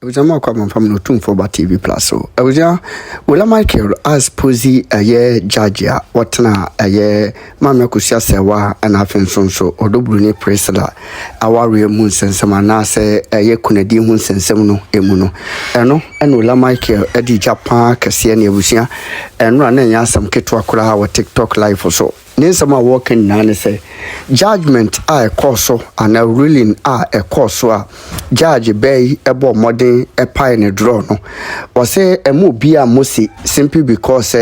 Ujama kwa mfam no tumfo ba TV Plus so. Uja wala Michael as posi aye judge ya watna aye mama kusia sewa ana afenso so odobru ni presla aware mu nsensem na se aye kunadi hu nsensem no emu no. Eno wala Michael edi Japan kase na ebusia eno na nya asam keto akora ha wa TikTok live so. Ninsama working na ne say judgment a ekoso and a ruling a ekoso a judge bay ebo modern pie ne draw no was say emu bia mosi simply because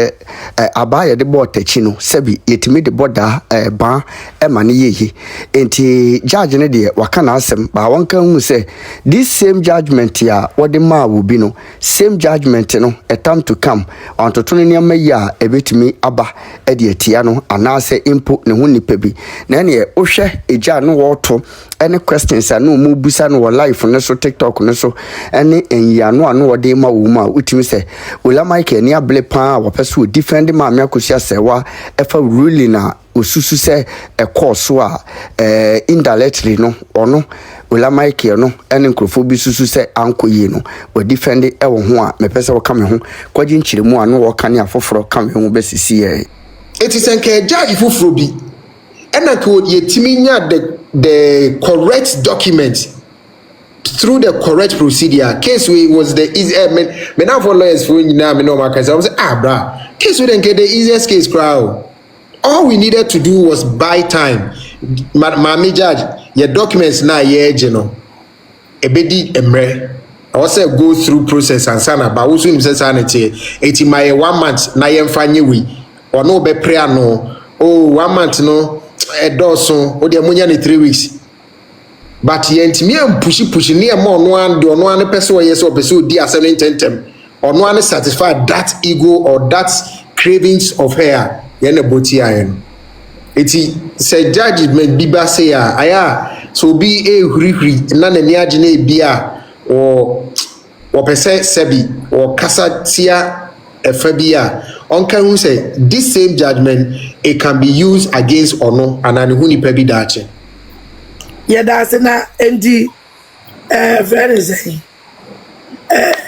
abaya de board tachi no sebi yetimi de border ban e mane yeyi enti judge ne de waka na asem ba wonka hu say this same judgment ya wode ma wo bi no same judgment no a time to come on to tuni ne ya ebetimi aba e de atia no ana say input ne ho nipa bi na ne ohwe eja no woto any questions anu mu busa no life ne so TikTok ne so any enyia no anu wode ma wo ma utimi say wala Mike ni able pa wo peso defend ma me akosia sewa efa ruling na osusu say e course a indirectly no ono wala Mike no ene nkrofo bi susu say ankoyi no we defend e wo ho a me pese wo ka me ho kwaji nchiremu anu wo ka ne afoforo ka me ho besisi ye. It is a judge fufrobi and I could yetiminya the correct document through the correct procedure. Case we was the easy me now for lawyers for you now me no markers. I was bra. Case we didn't get the easiest case crowd. All we needed to do was buy time. Mami judge, your documents now ye no. Ebedi emre. I also go through process and sana but also in sanity. Eti my 1 month na ye mfanye we. Or no be prayer no. Oh, 1 month no. A dozen. Oh, they are 3 weeks. But yet me am pushing near more no one do no one person yes or pursue the assembly tentem. Or no one satisfy that ego or that cravings of her. Yen a boti iron. Iti say judgment biba say aya so be a huri none niajine bia or pese sebi or kasa tia efabia. Onka who say this same judgment it can be used against or no and an huni pebi dache. Yeah, that's na endi very say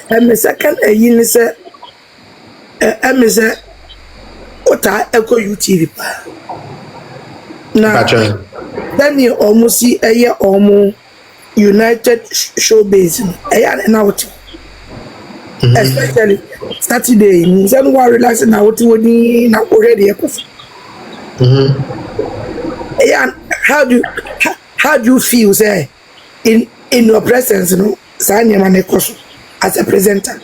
and second yin say say ota eko UTV pa na then you almost see a year almost United Showbiz na what especially Saturday nzen wa relaxing na what woni na already ekof how do you feel say in your presence no sanya man ekoso as a presenter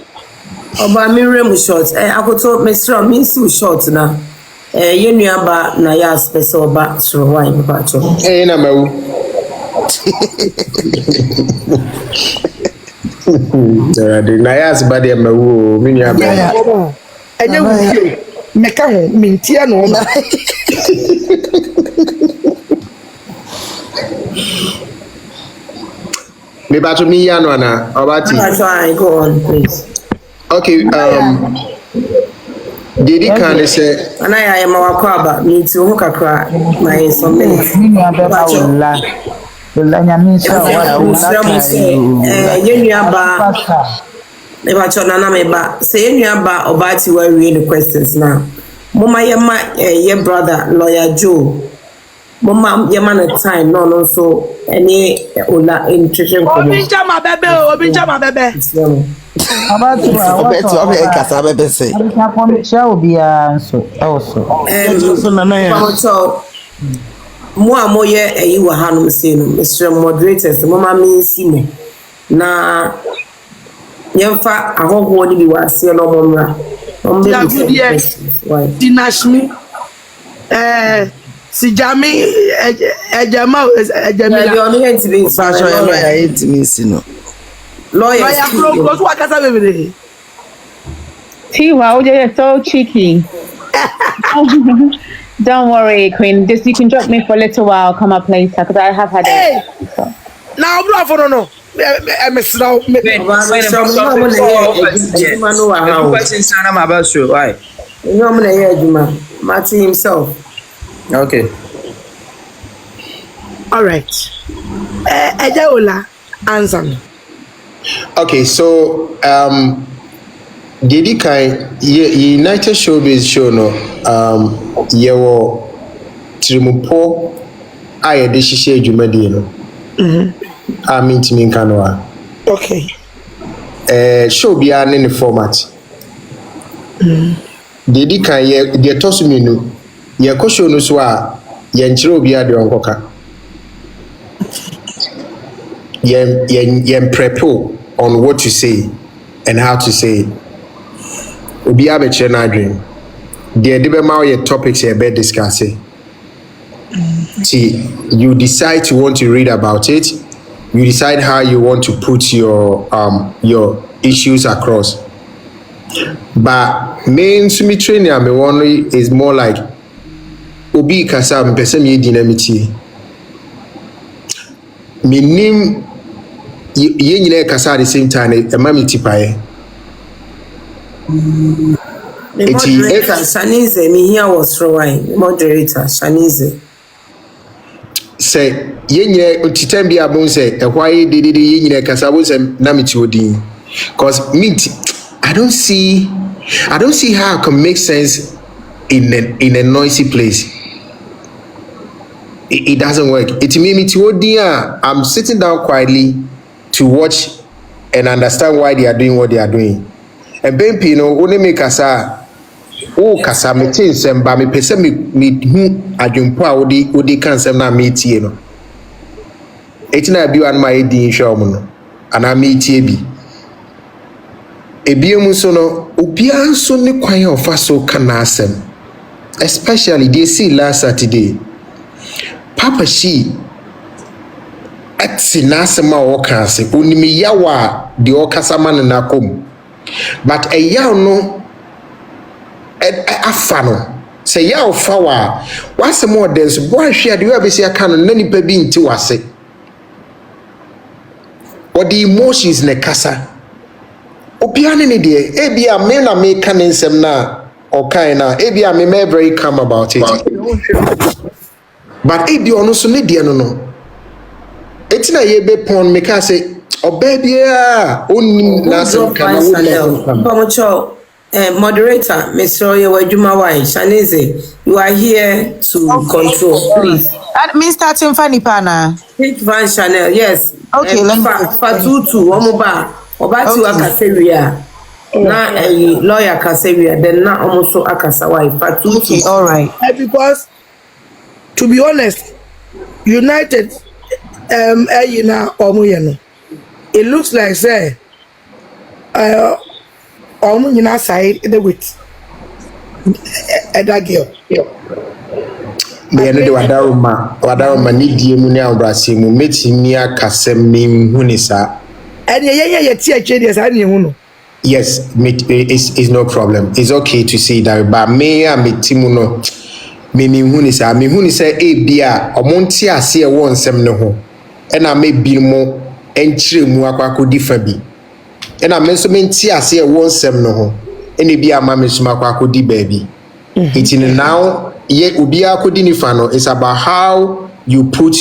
oba mi rem short akoto Mr. Minsu short na yenu aba na ya special oba so why ba cho na mawu na ya asba de mawu mini aba enye wu meka ho mintia no ma me ba to mi ya no na obati go on please. Okay, Didi can say, and I am our crab, me to hook a crack, my some minutes. Never chona me ba. Say you ba obati where we the questions now. Mama your brother, lawyer Joe. Mama your man at time, no, so any ola nutrition. Obinja my baby. About say. Mo ye you were hanum say no Mr. Moderators mama me see me na yemfa ahoho ni bi wase no momra dinashmi si jami ejama you only hate me see no lawyer close what kasa bebere Tiwa, you're so cheeky. Don't worry, Queen. Just you can drop me for a little while. Come up later because I have had it. Now, bro, for no. I'm a slow. Questions I'm about you. Why? You know, I'm gonna hear you, man. Martin himself. Okay. All right. Ejaola, answer me. Okay, so Didi Kai United Showbiz show no yewo Trimupo a yɛde hyehyɛ adwumadie no. A mentimi nka no a. Okay. Show biara ne ne format. Didi Kai de ɛtɔ so mmienu yɛkɔ show no so a yɛnkyerɛ obiara de ɔnkɔka. Yɛn prep on what to say and how to say it. Obiara bɛkyerɛ n'adwene. Deɛ de bɛma wo yɛ topics yɛbɛ discuss it. See, you decide to want to read about it. You decide how you want to put your issues across. But main sumi training I want is more like obi kasa mpese me dynamity. Minim ye nyina kasa at the same time e ma me tipae. Moderator Shanize me here was throwing moderator Shanize. Say ye nyina titan bia bon say e hwaye dedede ye nyina kasa bon say na me ti odin. Cause me I don't see how it can make sense in a noisy place. It doesn't work. It means me to I'm sitting down quietly to watch and understand why they are doing what they are doing. And ben pino only make kasa kasa me tin sem ba me pese me hu adwumpo a odi kan sem na me tie no. Etina bi wan ma edi hwe omo no. Ana me tie bi. Ebiemu so no obian so ne kwan ofa so kana asem, especially they see last Saturday Papa she ati na asem a woka ase onimi yawa de okasama ne nakom, but eyaw no afa no say yaw fa wa wasem o dance bo ahwe ade we abesi aka no na nipa bi nti wase or the emotions ne kasa obiane ne de ebia me na me ka ne nsem na okan na ebia me very calm about it, but ebia ono so ne de no etina ye be pon me ka say oba bia oni na sem ka na wo moderator Mr. Yewajuma Wai Shanize, you are here to control, please. Me starting funny pana. Pick Van Chanel, yes. Okay, let me Fatutu omoba obati wakaseria na lawyer kaseria then na almost so akasawa Fatutu. Okay, all right. Because to be honest, United you know it looks like say you know side the with that girl. Me no de wadaroma ni die mu ne abrase mu metimi akasem mem hu ni sa. And ye tie chede sa ne hu no. Yes, it's no problem. It's okay to see that, but me a metimu no me hu ni sa e bia omonti ase e won nsem ne ho. E na me bi mo enkyire mu akwakodi fa bi. E na me so menti ase e won nsem ne ho. E ne bia ma me so akwakodi ba bi. It in now ye ubia kodinifano is about how you put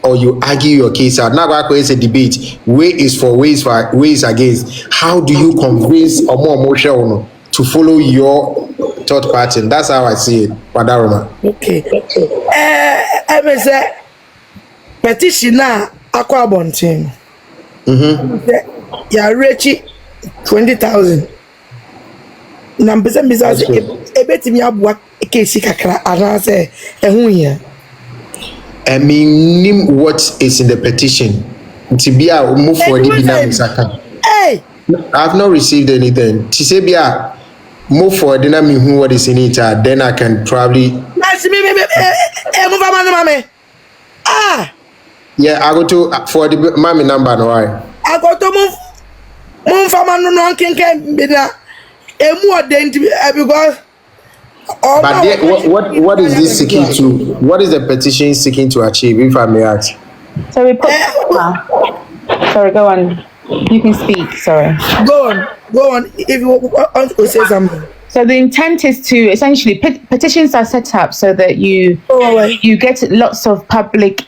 or you argue your case out. Now it's a debate. Way is for ways against. How do you convince or more emotional to follow your third party? That's how I see it. Wadaroma. Okay. I was petition na akwa bontin. Ya rechi 20,000. Na mpesa ebetimi abua case kakra anase ehun ya. I mean what is in the petition. Tibia move for the binamisaka. Hey, I have not received anything. Tisebia move for the who what is in it, then I can probably move mama. Ah. Yeah, I go to for the mommy number no why. I go to move for man no kenken be na emu because but what is this seeking to? What is the petition seeking to achieve, if I may ask? So we put. Sorry, go on. You can speak. Sorry. Go on. If you want to say something. So the intent is to essentially petitions are set up so that you you get lots of public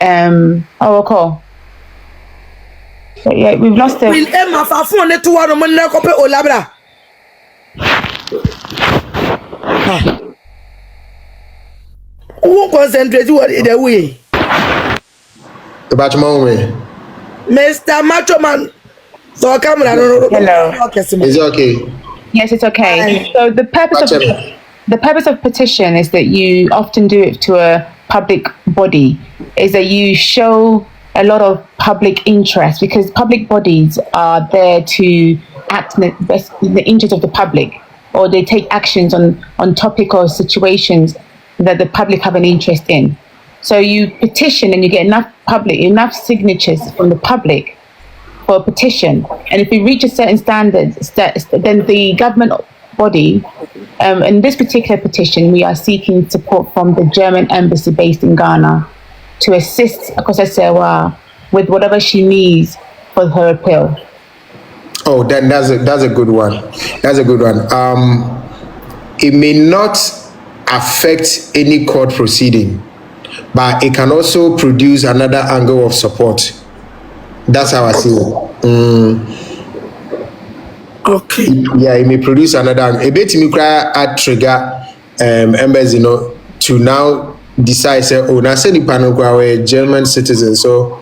Yeah, we've lost it. Will Emma for phone to one of my copy or labra? Who concentrate what in the way? About my Mr. Macho Man. So camera. Hello. Is it okay? Yes, it's okay. So the purpose of petition is that you often do it to a public body, is that you show a lot of public interest, because public bodies are there to act in the interest of the public, or they take actions on topic or situations that the public have an interest in. So you petition and you get enough signatures from the public for a petition, and if you reach a certain standard, then the government body, in this particular petition, we are seeking support from the German embassy based in Ghana to assist Akosua with whatever she needs for her appeal. Oh, then that's a good one. That's a good one. It may not affect any court proceeding, but it can also produce another angle of support. That's how I see it. Okay. Yeah, it may produce another. A bit me cry at trigger embassy, to now decide say, oh, now say the panel are German citizens, so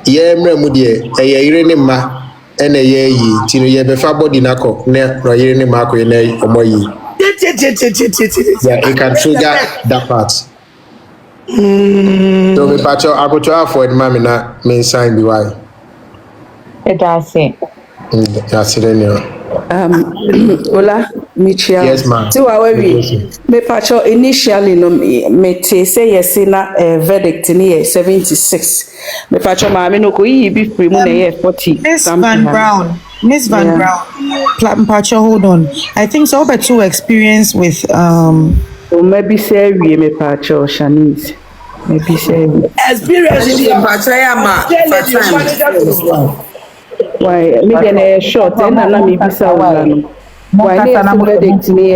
yeah, mudie irene ma ene ye yi tino ye befa body nako ne irene ma ko ne omoyi. Yeah, it can trigger that part. So me pacho akoto for mami na me sign bi why. That's it. That's it anyway. Ola Michia. Yes, ma'am. So we me pacho initially no me say yes na verdict ni 76. Me pacho ma me no ko yi bi free mu na 40. Miss Van Brown. Pacho, hold on. I think so but too experience with so maybe say we me pacho Shanice. Maybe say Experience in Pacho ma why me then short and na me bisa why na verdict ni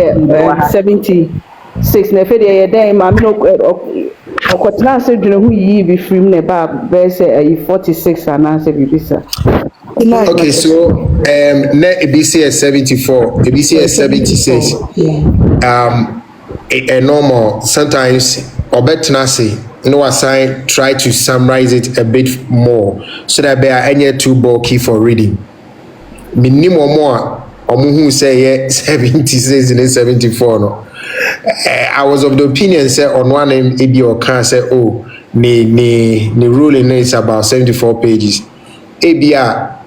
76 na fe dey den ma me no okotna say dwene hu yi bi free na ba be say 46 and answer bi bisa. Okay, so net EBC is 74, EBC is 76. A normal sometimes or better say assign try to summarize it a bit more so that they are any too bulky for reading. Minimum more or who say 76 and 74 no. I was of the opinion say on one name AD or can say oh the ruling is about 74 pages. ABR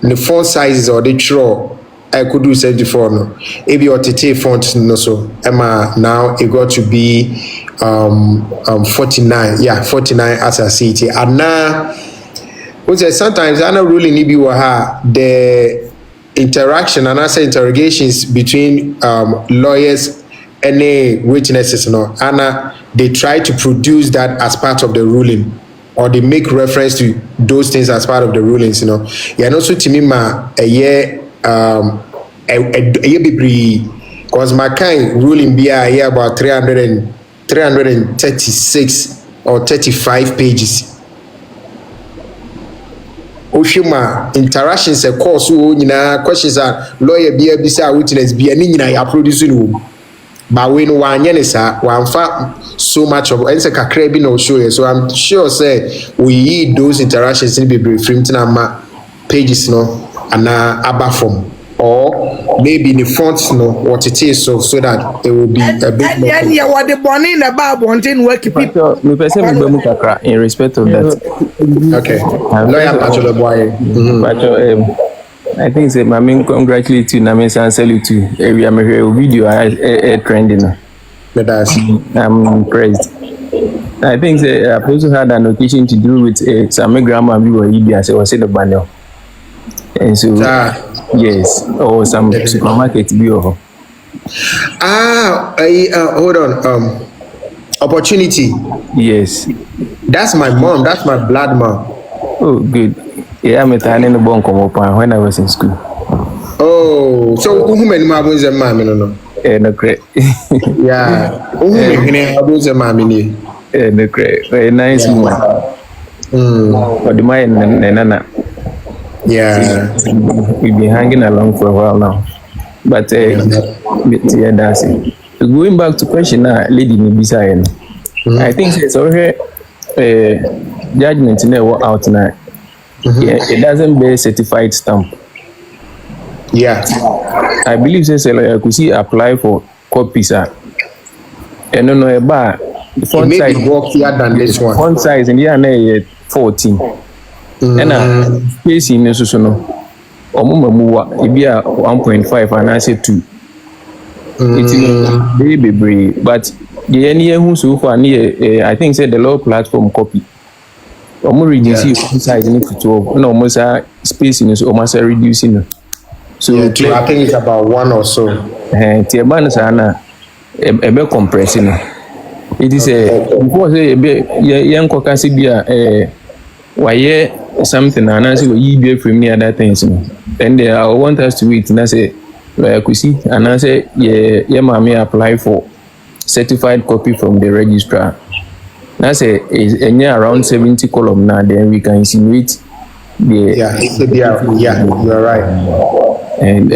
the font sizes or the draw I could do 74 no. ABR or TT font no so Emma now it got to be 49. Yeah, 49 as I see it. And now sometimes I know ruling ibi waha the interaction and answer interrogations between lawyers and witnesses no. And they try to produce that as part of the ruling, or they make reference to those things as part of the rulings, Yeah, and also to me ma a year because my kind ruling be a year about 336 or 35 pages. Oshima interactions a course questions are lawyer be a bisa witness be a nina ya produce room. But we no one yenisa one fa so much of and kakra bi no show. So I'm sure say we need those interactions in be brief pages no and aba form. Or maybe in the font what it is so that it will be a bit more. And then you what the born in the bar wanting work people. In respect of that. Okay. Lawyer Pacho boy. I think say my main congratulate you na me salute you. We am a video trending. I'm impressed. I think say I've also had an occasion to do with some grandma we were Libya so was in the banner. And so yes, or some supermarket view. Hold on. Opportunity. Yes. That's my mom. That's my blood mom. Oh, good. Yeah, I'm turning the bone come up when I was in school. Oh, so who many mabons and mammy no? No great. Yeah. Who many mabons and mammy? No great. Very nice woman. But the mind and Yeah. We've been hanging along for a while now. But yeah, that's it. So going back to question now, Lady Nibisa, I think it's already judgment never out now. It doesn't bear certified stamp. Yeah. I believe says I could see apply for copies. And no about font size bulkier than this one. Font size in the 14. And space in the so Omuma it be a 1.5 and I say 2. It's very brave, but the any who so far near I think said the low platform copy. Reduce font size in 12. No, almost space in almost reducing. So I think it's about 1 or so. Tiaban sana a bit compressing. It is before say a bit young cocasibia why something and I say you be from me other things. And I want us to wait and I say I could see and I say yeah mammy apply for certified copy from the registrar. I say is around 70 column now then we can insinuate the yeah you're right. And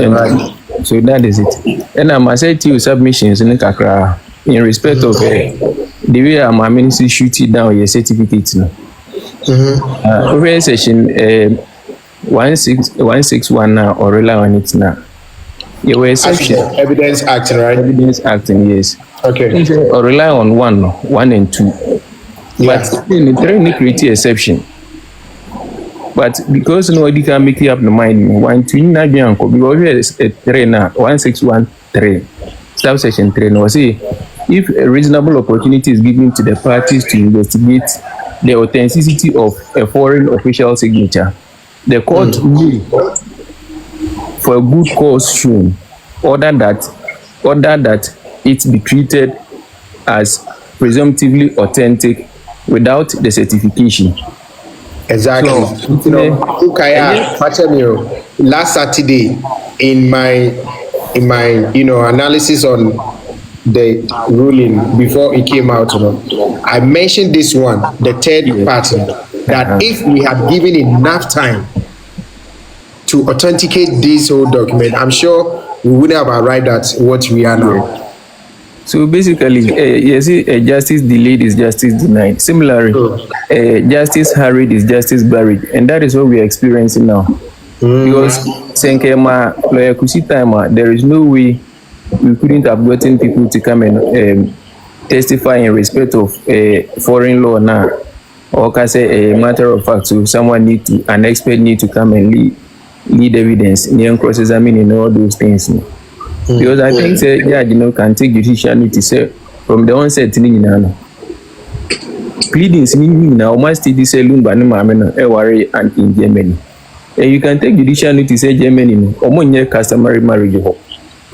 so that is it. And I must say to you submissions in Kakra in respect of the way my ministry shoot it down your certificate. Over session 161 now or rely on it now. You were exception. Evidence acting, right? Evidence acting, yes. Okay. Or rely on 1 and 2. Yeah. But in the training create exception. But because nobody can make up the mind, 1 2 9 because we have a trainer 1613 subsection 3 no say if a reasonable opportunity is given to the parties to investigate the authenticity of a foreign official signature, the court will, for a good cause shown, order that it be treated as presumptively authentic without the certification. Exactly. Last Saturday in my analysis on the ruling before it came out, I mentioned this one, the third party, that if we had given enough time to authenticate this whole document, I'm sure we wouldn't have arrived at what we are now. So basically, justice delayed is justice denied. Similarly, justice hurried is justice buried, and that is what we are experiencing now. Because Senkema lawyer Kusitama, there is no way we couldn't have gotten people to come and testify in respect of foreign law now, or can say a matter of fact. So an expert need to come and lead evidence, and cross-examining all those things. Because I think can take judicial notice from the onset pleadings now must be saloon by no and in Germany. And you can take judicial notice Germany or customary marriage.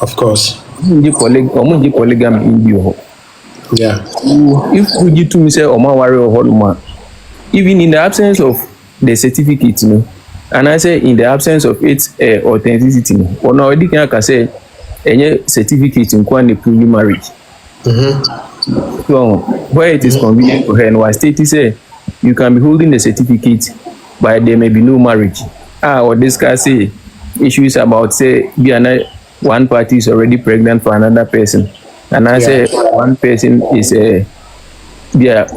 Of course. Polygamy in you. Yeah. If would you to say Omawari or Holma, even in the absence of the certificate, and I say in the absence of its authenticity, or now I can say any certificate in quantity proving marriage. So where it is convenient for her and why state say you can be holding the certificate but there may be no marriage. Or discuss issues about say one party is already pregnant for another person, and I say one person is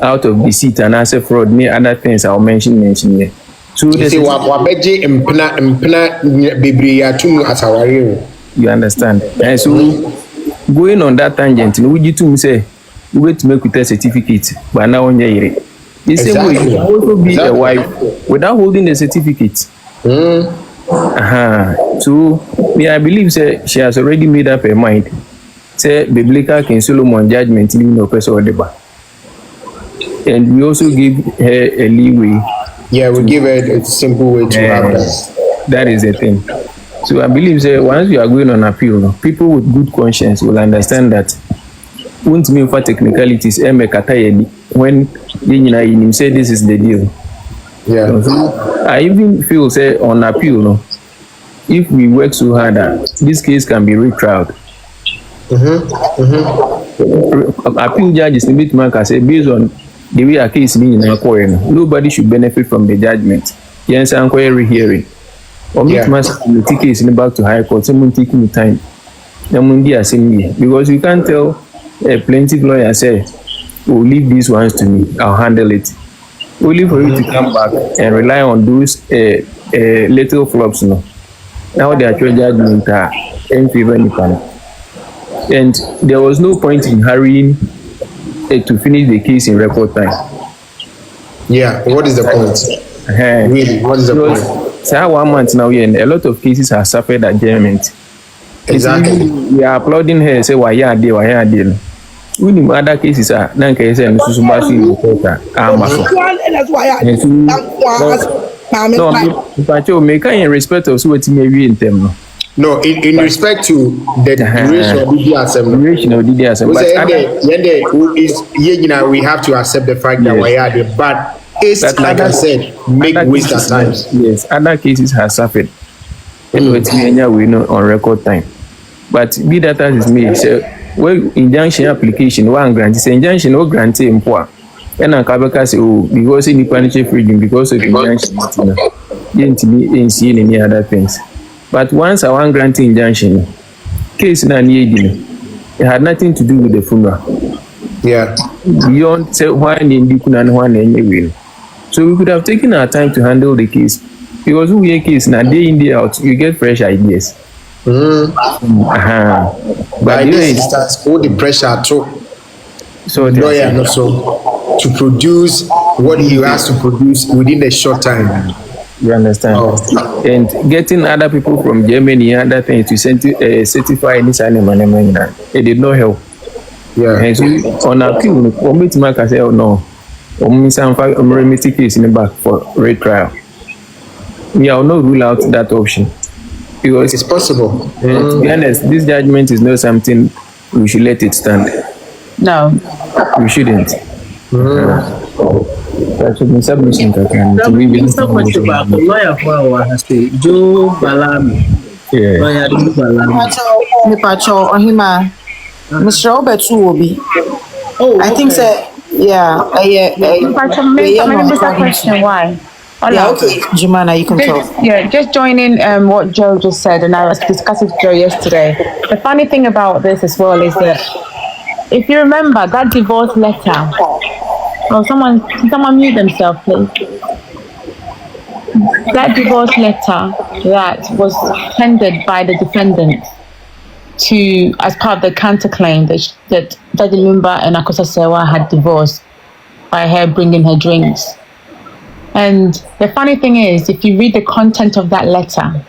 out of deceit, and I say fraud, me other things I'll mention here. So you understand? And so going on that tangent, would you to say we wait to make with a certificate, but now on your the same way you can also be a wife without holding the certificate. So me, I believe she has already made up her mind. Say biblical King Solomon judgment in no person or deba. And we also give her a leeway. Yeah, we give her a simple way to have that. That is the thing. So I believe that once we are going on appeal, people with good conscience will understand that won't mean for technicalities when you say this is the deal. Yeah. So I even feel say on appeal, if we work so hard, this case can be retried. Appeal judges limit man say based on the way a case being in a court, nobody should benefit from the judgment. Yes, I'm query hearing. or meet master case in back to high court, someone taking the time. Because you can't tell a plaintiff lawyer say, oh, leave these ones to me, I'll handle it. Only for you to come back and rely on those little flops. No. Now the actual judgment are in favor of Nipan. And there was no point in hurrying to finish the case in record time. Yeah, what is the point? Really, what is the point? So 1 month now, a lot of cases have suffered adjournment. Exactly. We are applauding her, say, why are they? In other cases, Nanka is a Susubasi reporter. That's why No, but you make in respect of what you may be in them. No, in respect to the duration of the assembly. We have to accept the fact that we are there, but it's like I said, make waste at times. Yes, other cases have suffered. And we know on record time. But be that as is made, so well, injunction application, one grant is injunction or grantee in poor. And a Kabaka say, oh, because in the punishment freedom, because of injunction, didn't be in seeing any other things. But once I want granting injunction, case na needing, it had nothing to do with the funeral. Yeah. Beyond say one in the and one anyway. So we could have taken our time to handle the case. Because we a case now day in day out, you get fresh ideas. But this instance, all the pressure to lawyer also to produce what he has to produce within a short time. You understand? And getting other people from Germany and other things to certify this animal, it did not help. Yeah. And so on appeal, committee mark I say, oh no, remedy case in the back for retrial. We will not rule out that option. Because it's possible. To be honest, this judgment is not something we should let it stand. No. We shouldn't. That should be submission that can to be so much about the lawyer for has to Joe Balami. Yeah. Lawyer Balami. Pacho Ohima. Mr. Robert Uobi. Oh, I think so. Yeah. Maybe just a question. Why? Yeah, okay. Jumana, you can talk. Yeah, just joining what Joe just said, and I was discussing with Joe yesterday. The funny thing about this as well is that if you remember that divorce letter, someone mute themselves, please. That divorce letter that was tendered by the defendant to as part of the counterclaim that Daddy Lumba and Akosa Sewa had divorced by her bringing her drinks. And the funny thing is, if you read the content of that letter,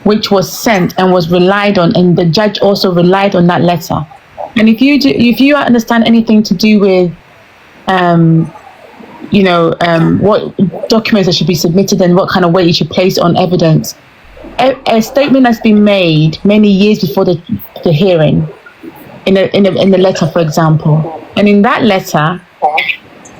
which was sent and was relied on, and the judge also relied on that letter, and if you understand anything to do with, what documents that should be submitted and what kind of weight you should place on evidence, a statement that's been made many years before the hearing, in the letter, for example, and in that letter,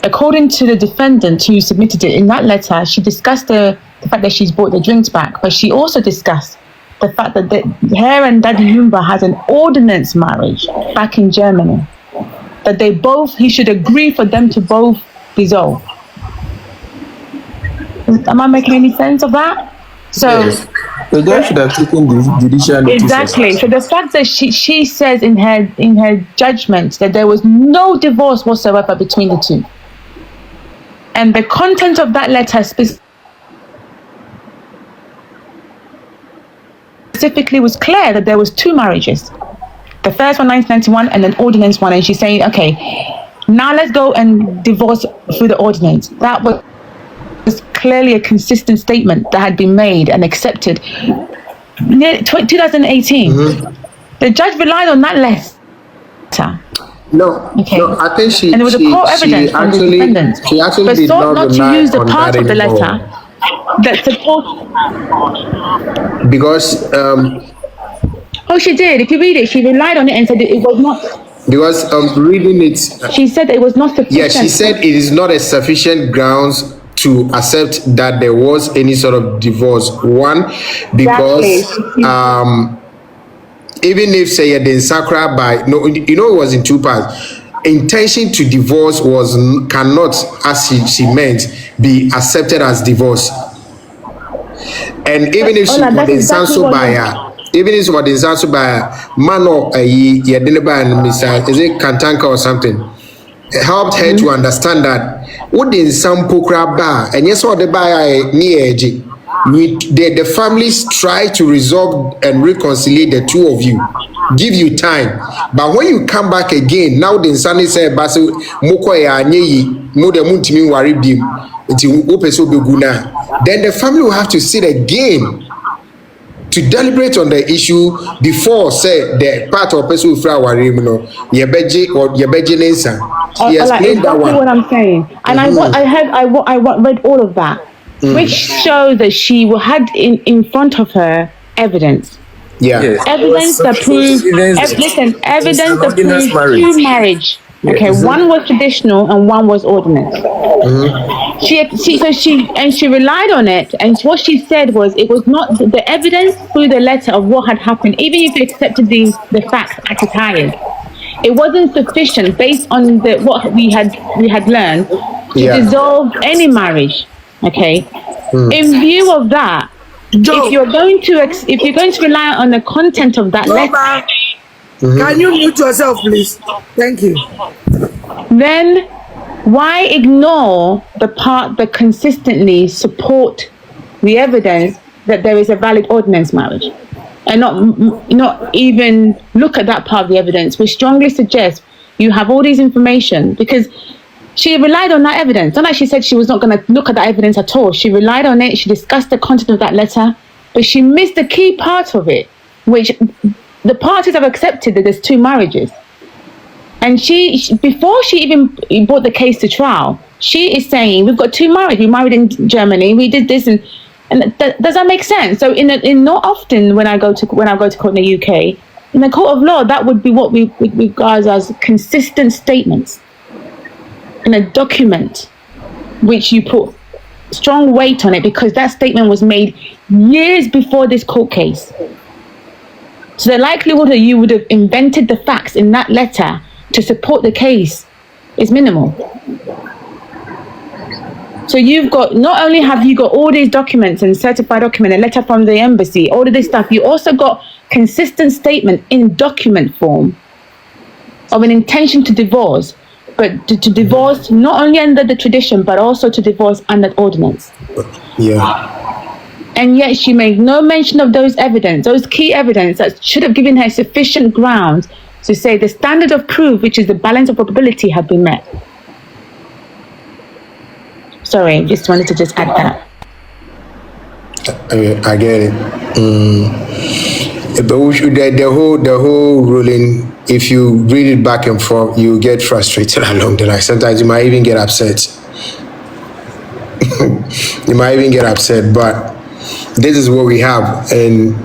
according to the defendant who submitted it, in that letter, she discussed the fact that she's brought the drinks back, but she also discussed the fact that her and Daddy Lumba had an ordinance marriage back in Germany, that he should agree for them to both dissolve. Am I making any sense of that? So, yes. The judge should have taken the judicial. Exactly. So the fact that she says in her judgment that there was no divorce whatsoever between the two, and the content of that letter specifically was clear that there was two marriages. The first one, 1991, and then ordinance one. And she's saying, okay, now let's go and divorce through the ordinance. That was clearly a consistent statement that had been made and accepted. 2018. The judge relied on that letter. No, okay. No, I think and there was a poor evidence from the defendant. She actually did not to use the part of the letter that supports. Because she did. If you read it, she relied on it and said it was not. Because reading it, she said it was not sufficient. Yeah, she said it is not a sufficient grounds to accept that there was any sort of divorce. One, because even if say the sacra by it was in two parts. Intention to divorce cannot, as she meant, be accepted as divorce. And even if she got in Sanso by even if somebody in Sanso by man or a Yadinaba and Mr. Is it Kantanka or something, helped her to understand that what in some pokra bar and yes, what the buy near the families try to resolve and reconcile the two of you, give you time. But when you come back again, now the Sunday say Basu Mokoya Nyi, Mode Muntimi Waribim, then the family will have to sit again to deliberate on the issue before say the part of person flower yebeji or yebeji nesa. He explained that one. What I'm saying, and I read all of that, which shows that she had in front of her evidence. Yeah, evidence that proves. Evidence that proves two marriage. Okay, one was traditional and one was ordinance. She relied on it, and what she said was it was not the evidence through the letter of what had happened, even if you accepted the facts at its highest. It wasn't sufficient based on what we had learned to dissolve any marriage. Okay, in view of that, if you're going to rely on the content of that letter. Can you mute yourself, please? Thank you. Then why ignore the part that consistently support the evidence that there is a valid ordinance marriage, and not even look at that part of the evidence, which strongly suggests you have all these information, because she relied on that evidence. Not like she said she was not going to look at that evidence at all. She relied on it. She discussed the content of that letter, but she missed the key part of it, which the parties have accepted that there's two marriages. And she before she even brought the case to trial, she is saying, we've got two marriages. We married in Germany. We did this, and does that make sense? So in not often when I go to court in the UK, in the court of law, that would be what we regard as consistent statements in a document, which you put strong weight on it because that statement was made years before this court case. So the likelihood that you would have invented the facts in that letter to support the case is minimal. So not only have you got all these documents and certified document, a letter from the embassy, all of this stuff, you also got consistent statement in document form of an intention to divorce, but to divorce not only under the tradition, but also to divorce under ordinance. Yeah. And yet she made no mention of those key evidence that should have given her sufficient grounds to say the standard of proof, which is the balance of probability, had been met. Sorry, just wanted to add that. I get it. But the whole ruling, if you read it back and forth, you get frustrated along the line. Sometimes you might even get upset. But this is what we have, and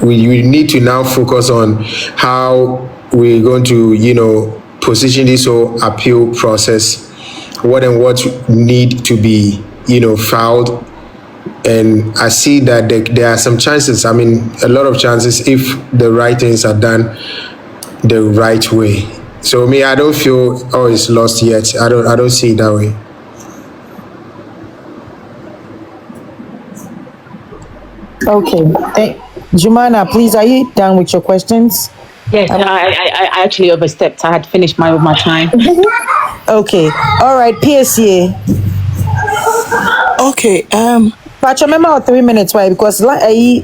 we need to now focus on how we're going to, position this whole appeal process, what need to be, filed. And I see that there are some chances, a lot of chances, if the right things are done the right way. So I don't feel, it's lost yet. I don't see it that way. Okay. Jumana, please, are you done with your questions? Yes, I actually overstepped. I had finished my time. Okay. All right, PSA. Okay. But remember 3 minutes, why? Because I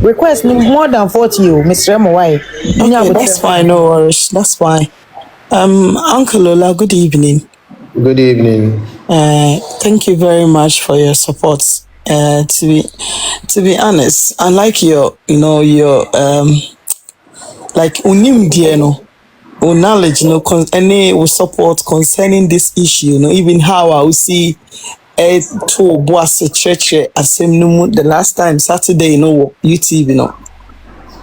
request more than 40, Mr. M. Why? Okay, that's fine. No worries. That's fine. Uncle Lola, good evening. Good evening. Thank you very much for your support. To be honest, I like your like unim dieno or knowledge, any support concerning this issue, even how I will see to boss a church the last time Saturday, YouTube,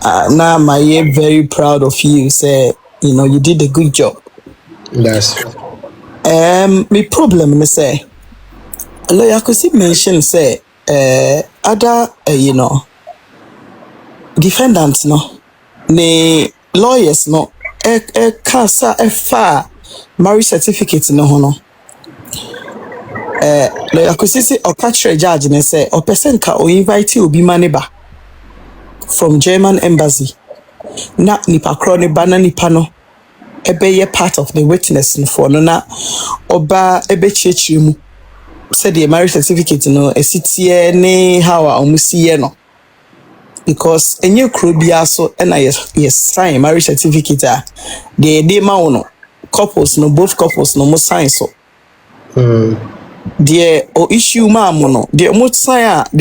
now I'm very proud of you. Say, you did a good job. Yes. My problem is say, lawyer could mention say, other defendants ne lawyers cancer far marriage certificate no lawyer Kosi say or catch judge and say or person ka o invite obi maneba from German embassy. Na nipa kro ne ba na nipa no ebe part of the witness for no na oba ebe chechiri mu said the marriage certificate no esitie ne how omusiye no because enye kro bia so na yes sign marriage certificate the ma no couples no both couples no mo sign so the o issue ma mo no the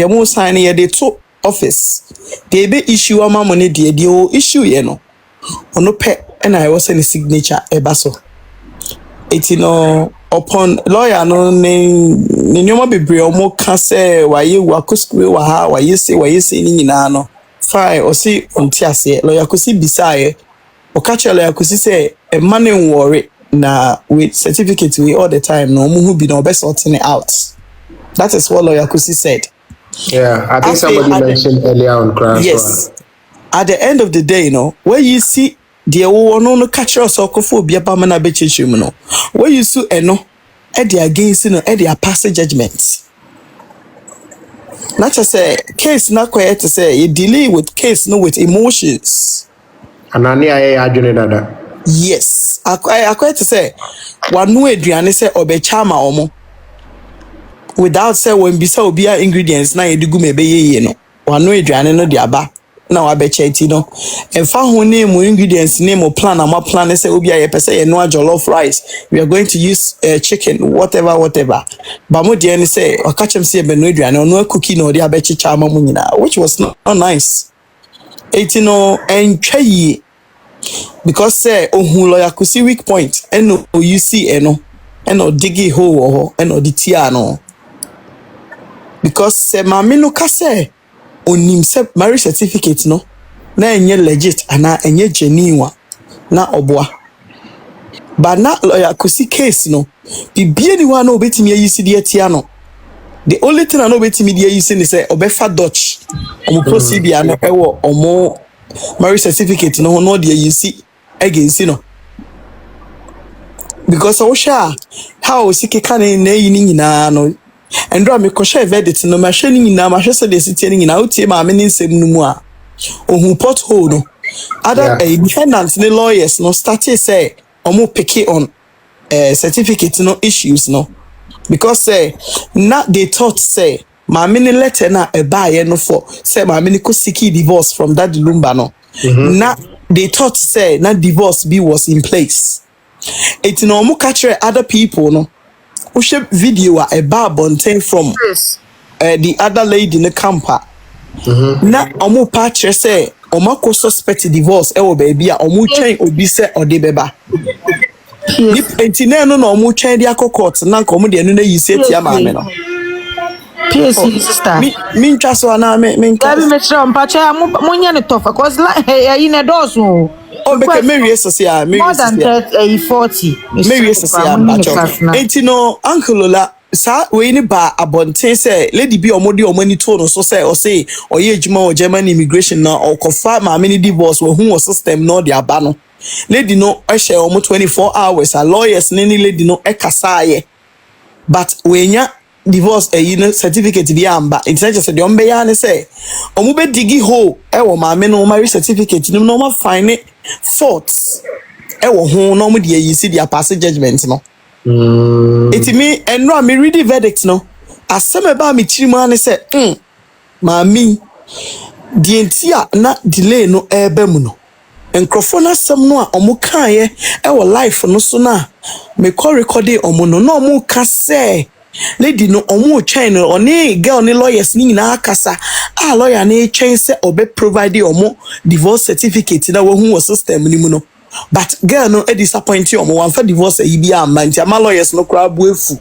mo sign ye the to office the be issue ma mo ne the o issue ye no ono pe and I was any signature ebaso. It upon lawyer no ne nyoma bebre omo ka say waye wakoskwe wa ha waye say ni nyina no fine o si onti ase lawyer Kosi bisaye o catch lawyer Kosi say e money worry na with certificate we all the time no mu hu bi no be sorting it out. That is what lawyer Kosi said. Yeah, I think somebody mentioned earlier on class. Yes. At the end of the day, where you see the no catch us or kofo be a pamana bechichim no. Where you see no at the against at their passage judgment. Not to say case not quite to say you delay with case no with emotions. And I yes. I quite to say one no Adrian say obe chama omo. Without say when bisa obia ingredients na edigu mebe ye no. One no Adrian no diaba. Na wa beche no emfa ho name ingredients name plan am plan say obi aye pese ye no jollof rice we are going to use chicken whatever but mo de say o catch him say be no aduane no cookie no de abeche cha ma mo nyina which was not nice entwa yi because say ohun lawyer Kosi weak point eno you see eno digi hole ho eno di tia no because say mama no ka say onim se marriage certificate no na enye legit ana enye genuine na oboa ba na lawyer Kosi case no bibie ni wa na obetimi ayisi de atia no the only thing I know betimi de ayisi ni say obefa dutch omo procedure na ewo omo marriage certificate no no de ayisi against no because o sha how sikeka na yi ni nyina no and me ko share verdict no ma hwe ni nyina ma hwe se de sitie ni nyina utie ma me ni nsem no mu a ohun pothole no other defendants ni lawyers no started say omo pick on certificate no issues no because say na they thought say ma me ni letter na e buy no for say ma me ni ko seek divorce from that lumba no na they thought say na divorce be was in place it no omo catch other people no Ushe video a bar bonten from the other lady in the camper. Na omu patch say omako suspect divorce ewo baby a omu chain obi se ode beba. Ni entine no omu chain dia court na nko omu de no na yise tia ma me no. PSC sister. Me ntwa so na me nka. Gabi me try mpacha munya ne tofa cause like in dozen. Oh, because Mary Sosia, more than 40. Mary Sosia, Etino, Uncle Lola, Sa, we ni ba abonte say, Lady be or modi or money tone or so say, or ye Juma or German immigration now, or confirm how many divorce or whom was system no dia bano. Lady no, I share almost 24 hours, a lawyers, nany lady no ekasaye. But when ya divorce certificate bi amba it's just the ombeya say omu be digi ho ewo ma me no marriage certificate no ma find faults ewo ho no mu de yi si dia pass judgment no it me enro me read the verdict no asem ba me chirimu ane say ma mi die ntia na delay no ebe mu no enkrofo na asem no a omu kan ye ewo life no so na me call record omu no no omu ka say lady no omo chain no oni girl ni lawyers ni na akasa lawyer na chain say obe provide omo divorce certificate na wo hu system ni mu no but girl no e disappoint omo wan fa divorce yi bi am nti ama lawyers no kra bu efu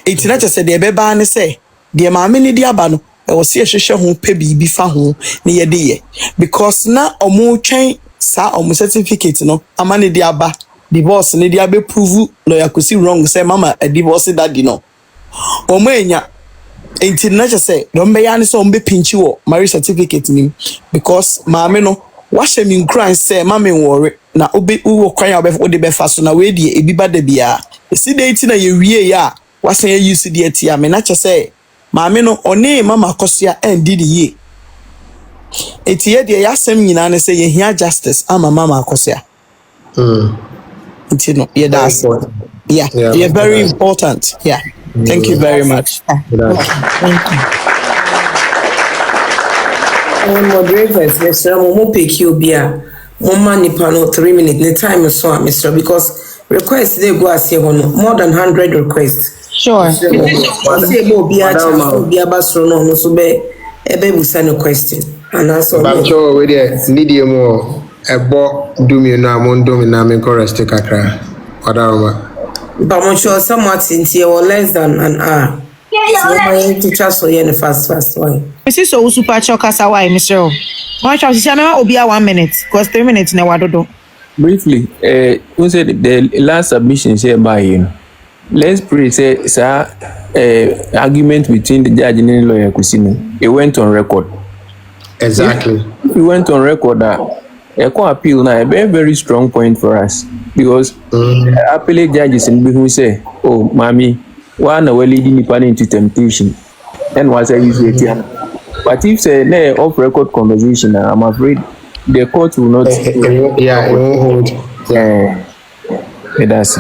etina che say de be ba ne say de ma me ni di aba no e wo se hwehwe ho pe bi fa ho ne ye de ye because na omo chain sa omo certificate no ama ne di aba divorce ne dia be prove lawyer Kosi wrong say mama a divorce daddy no omo enya enti na che say don be ya ne so mbe pinchi wo marriage certificate ni because maame no wa hye mi nkran say mama worry na obi wo kwan ya obe de be fa so na we die ebi ba da bia esi de iti na ye wie ya wasan ye use the tia me na che say maame no one mama kosia endi the ye etie de yasem nyina ne say ye hia justice ama mama kosia no yeah that's yeah you're very important yeah thank you very much Thank you. Moderators, Mr. Momo pick you beer. Mama nipa no 3 minutes. The time is so, Mr. Because requests they go as more than 100 requests. Sure. Say mo be a basro no so be we send a question. And that's all. I'm sure we there need you more. Ebo do me na mo do me na me chorus te kakra. Odaroma. But I'm sure somewhat in here or less than an hour. So my teacher so here the fast one. Mrs. So super chokasa why, Mr. Why shall she obi 1 minute? Because 3 minutes na wadodo. Briefly, who said the last submission here by you? Let's pray say sir argument between the judge and the lawyer Kusino. It went on record. Exactly. It went on record that a court appeal now a very, very strong point for us because appellate judges in who say, oh mommy, one are leading the into temptation and was a usual. But if say no off record conversation, I'm afraid the court will not it won't hold. It does.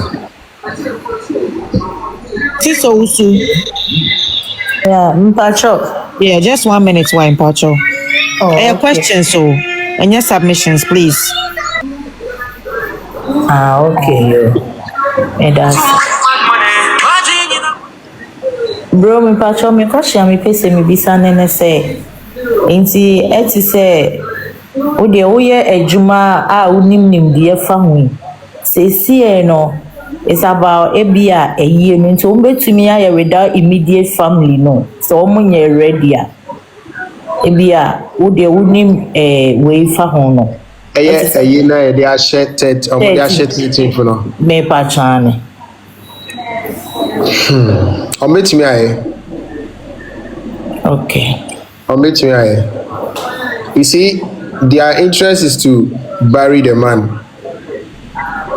Tiso Usu. Yeah, Mpacho. Yeah, just 1 minute, why Mpacho? Okay. Questions, so, and your submissions, please. Okay. It does. Bro, Mpacho, me question me pese me bisa nene say. Inti eti say, ode oye ejuma a unim die fa hu. Say see no. It's about ebia a year nti o betumi aye without immediate family no so o munye ready a ebia wo de wonim we fa ho no ye na ye dey asheted o dey asheted for no me pa chane o betumi aye okay o betumi aye you see their interest is to bury the man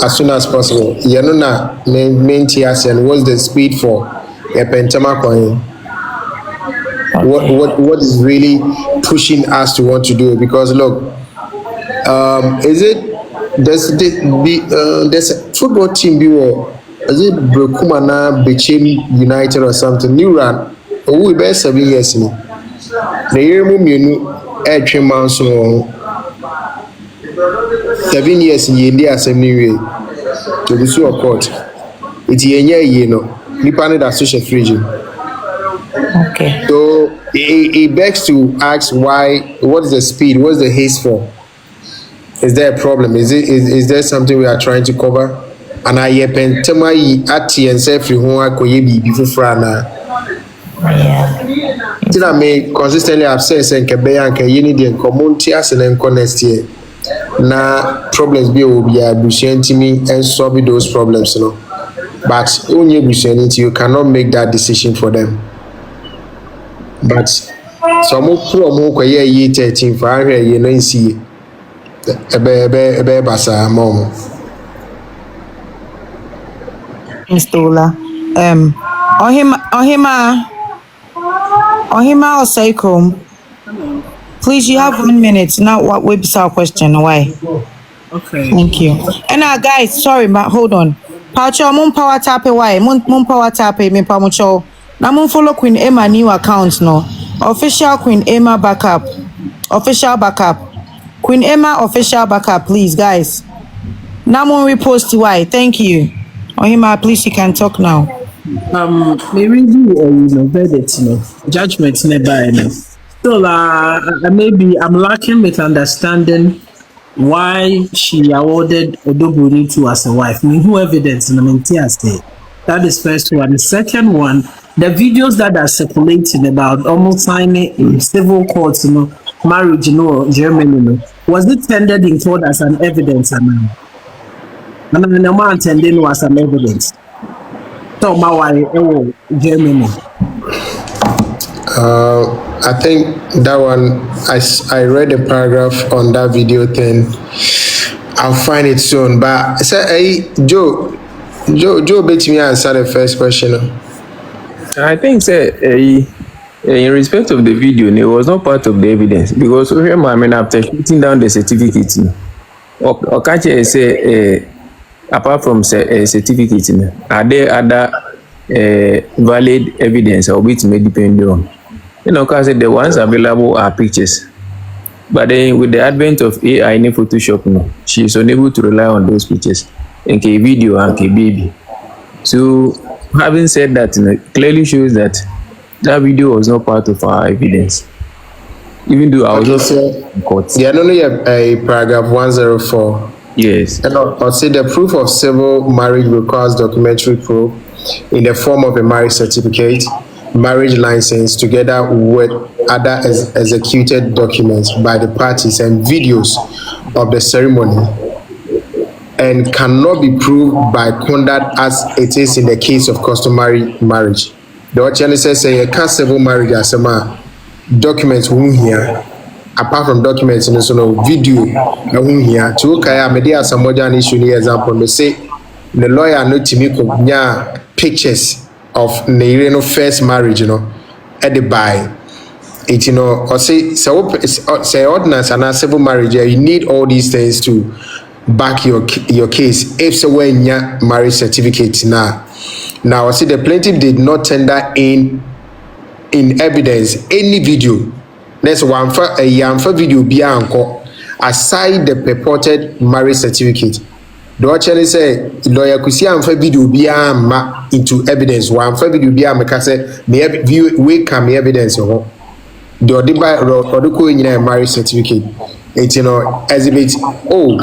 as soon as possible. You know na main TS and what's the speed for a pentama coin? What is really pushing us to want to do it? Because look, is it there's a football team is it Brokumana Bechem United or something? New run. Oh, we best 7 years in the year you air train mounts 7 years in India assembly way to the sue of court. It's ye no nipa ne da social frigid. Okay. So it begs to ask why, what is the speed, what's the haste for? Is there a problem? Is there something we are trying to cover? And I yepen tema yi ati and say free ho akoye bibi fufura na. Yeah. Tina me consistently upset say nke be ya nke yini de community as and next year. Na problems be obi abusiantimi and solve those problems no, but onye abusianti you cannot make that decision for them. But some pro koye yi 13 for ahwe ye no nsi ebe basa mom Installa Ohima Oseikom. Please, you have 1 minute. Now, what website question? Why? Okay. Thank you. And guys, sorry, but hold on. Pacho, mon power tap why? Mon power tap me pamucho. Now mon follow Queen Emma new account no. Official Queen Emma backup. Official backup. Queen Emma official backup, please, guys. Now mon repost why? Thank you. Ohima, please, you can talk now. Maybe verdict, judgment never. So maybe I'm lacking with understanding why she awarded Odoburi to as a wife. Who evidence in the that is first one. The second one, the videos that are circulating about almost signing in civil courts, marriage, Germany, was it tendered in court as an evidence? And the man tending was an evidence. So why Germany? I think that one, I read a paragraph on that video thing. I'll find it soon. But say, hey, Joe, bet me answer the first question. I think say in respect of the video, it was not part of the evidence because after shooting down the certificate, or catch say apart from certificate, are there other valid evidence or which may depend on? Because the ones available are pictures. But then with the advent of AI in Photoshop, she is unable to rely on those pictures and video and baby. So having said that, clearly shows that that video was not part of our evidence. Even though I was also in court. Yeah, no, a paragraph 104. Yes. And I'll say the proof of civil marriage requires documentary proof in the form of a marriage certificate, marriage license, together with other executed documents by the parties and videos of the ceremony, and cannot be proved by conduct as it is in the case of customary marriage. The Ochene says a civil marriage as a documents here. Apart from documents in the video here to kaya media some modern issue example me say the lawyer no timi ko nya pictures of the first marriage at the buy it or say ordinance and a civil marriage you need all these things to back your case if so when your marriage certificate now I see the plaintiff did not tender in evidence any video. Next one for a yamfa video bianco aside the purported marriage certificate. The actually say lawyer could see amfa video biama into evidence. One for video biama say me view we can evidence the odiba odiko in marriage certificate. It exhibit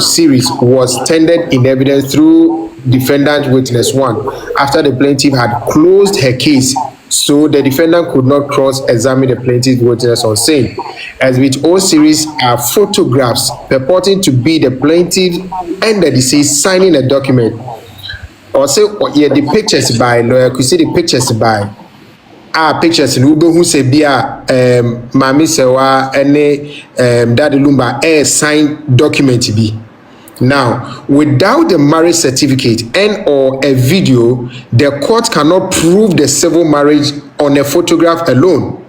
series was tendered in evidence through defendant witness 1 after the plaintiff had closed her case. So the defendant could not cross-examine the plaintiff's witness on scene. As with all series are photographs purporting to be the plaintiff and the deceased signing a document. Also, the pictures by lawyer could see the pictures by pictures in Uber who say bia Mami Sewa and Daddy Lumba signed document be. Now, without the marriage certificate and or a video, the court cannot prove the civil marriage on a photograph alone,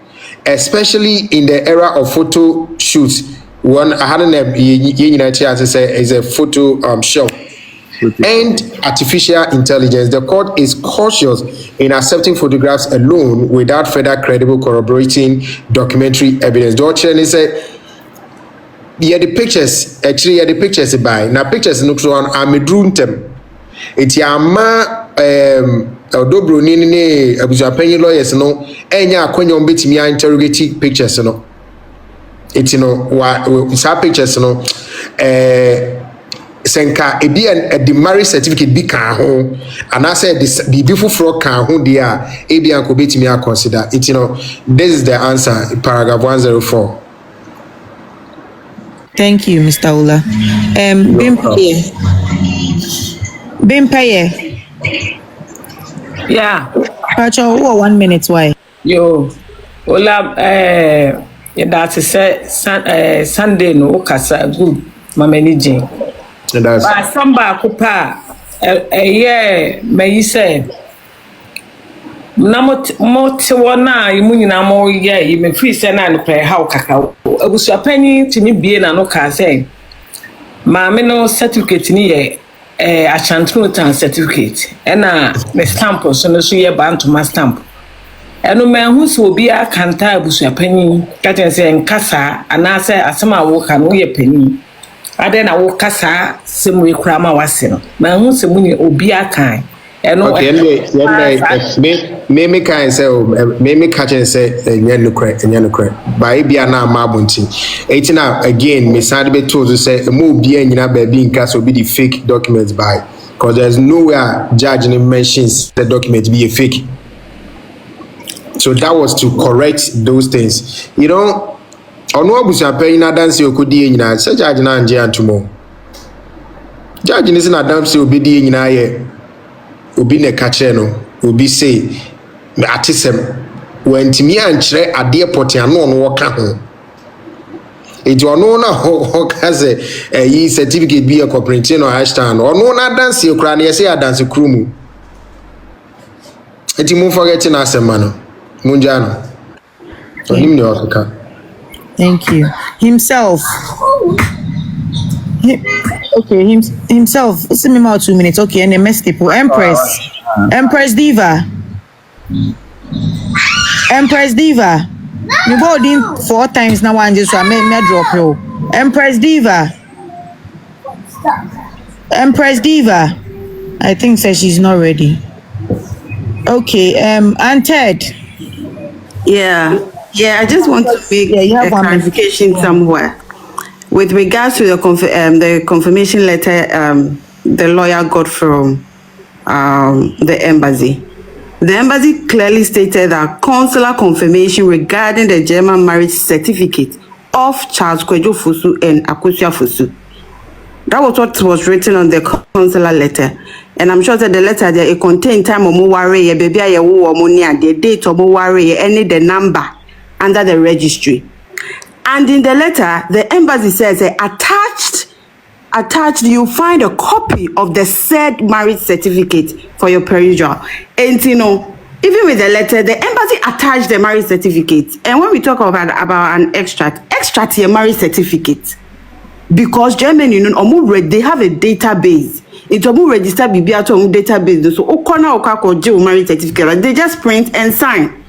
especially in the era of photo shoots. One I had is a photo show. And artificial intelligence. The court is cautious in accepting photographs alone without further credible corroborating documentary evidence. George said, yeah, the pictures the pictures by now pictures no so I'm a dream them. It's yama dobro ni abusuapanyi lawyers no enya akwanya betimi interrogate pictures no. It's wa pictures no senka ebi the marriage certificate bi kan ho and I said this beautiful frog kan ho dia ebi anko betimi consider it this is the answer paragraph 104. Thank you, Mr. Ola. Bimpaye. Yeah. Pacho, 1 minute, why? Yo, Ola, that's a Sunday no kasa good, Mameni Jane. But somebody kupa, yeah, may you say. Wana imuni na mo ye ime free sena no pe how kakao abusuapanyi timi bie na no ka say maame no certificate ni ye achantrutan certificate na me stamp so no so ye bantoma stamp eno me hu so obi akanta abusuapanyi ka ten say nkasa ana say asema wo ka no ye pani ade na wo kasa semwe kura ma wase no me hu se muni obi akan. Okay, me can say me catch and say nyanu by bia na mabunti etina again me sad be told to say mo bia nyina ba bi nka so be the fake documents by because there's nowhere judge mentions the document be a fake. So that was to correct those things. Ono abusuapanyi na dance okodi nyina say judge na anje antumo judge ni say na dance obedi nyina ye obi ne kache no obi say atisem wantimi ankyere ade poti ano no woka ho ejo ono na ho kaze yi certificate bi e corporate no hashtag ono na dance kura na say dance krumu Eti mun forget na asema no. Munja no. Onim ne okaka. Thank you. Himself. Himself. See me about 2 minutes. Okay, and the mess people. Empress Diva. You go in 4 times now and just me drop you. Empress Diva. I think says she's not ready. Okay, and Ted. Yeah, I just want to make a clarification somewhere. With regards to the confirmation letter the lawyer got from the embassy. The embassy clearly stated that consular confirmation regarding the German marriage certificate of Charles Kwejo Fusu and Akosua Fusu. That was what was written on the consular letter. And I'm sure that the letter there, it contained time of Muware, baby, the date of Muware, any the number under the registry. And in the letter, the embassy says attached, you find a copy of the said marriage certificate for your perusal. And you know, even with the letter, the embassy attached the marriage certificate. And when we talk about an extract your marriage certificate. Because Germany, you know, they have a database. It's almost registered BBA database. So, marriage certificate. They just print and sign.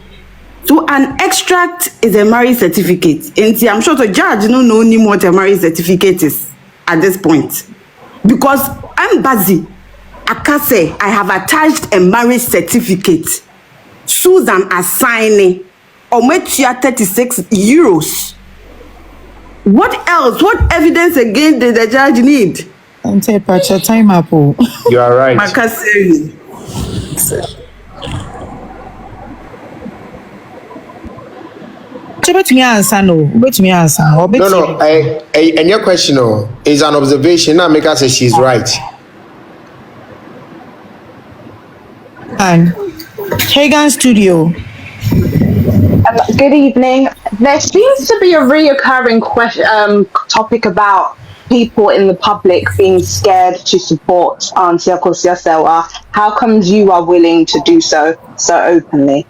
So, an extract is a marriage certificate. And I'm sure the judge don't know what a marriage certificate is at this point. Because embassy, I can say I have attached a marriage certificate. Susan is signing. Or met you 36 euros. What else? What evidence again did the judge need? And say, Pacha, time up. You are right. Makasiri. Bet me answer. No. And your question is an observation. Now, make her say she's right. And Hagan Studio. Good evening. There seems to be a reoccurring topic about people in the public being scared to support Auntie Akosua Sewa. How comes you are willing to do so openly?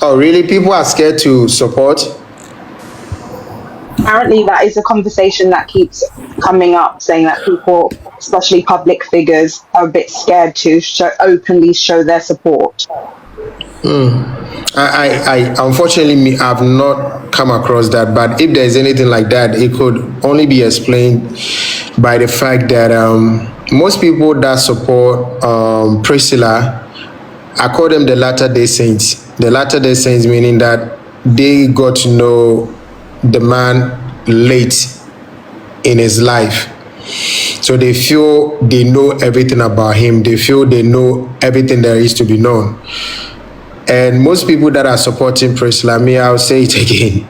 Oh, really? People are scared to support? Apparently, that is a conversation that keeps coming up, saying that people, especially public figures, are a bit scared to openly show their support. I unfortunately I've not come across that, but if there's anything like that, it could only be explained by the fact that most people that support Priscilla, I call them the Latter-day Saints. The Latter-day Saints meaning that they got to know the man late in his life. So they feel they know everything about him. They feel they know everything there is to be known. And most people that are supporting Priscilla, I'll say it again.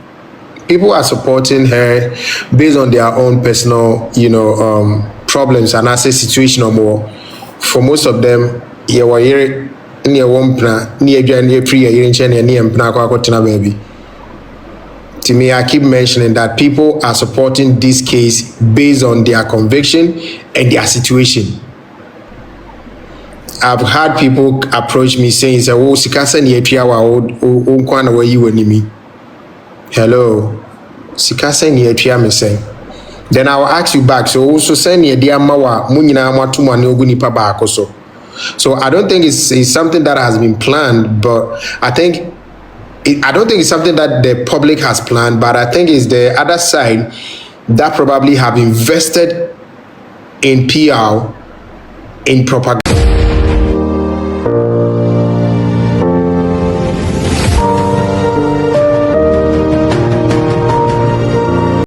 People are supporting her based on their own personal, problems and as a situation or more. For most of them, to me, I keep mentioning that people are supporting this case based on their conviction and their situation. I've had people approach me saying, "Oh, sikasa ni epia wa o nkwana wa yi wani mi." Hello, sikasa ni epia me say. Then I will ask you back. So also send me dia mawa munyina matuma ni ogu nipa ba akoso. So I don't think it's something that has been planned, but I don't think it's something that the public has planned, but I think it's the other side that probably have invested in PR, in propaganda.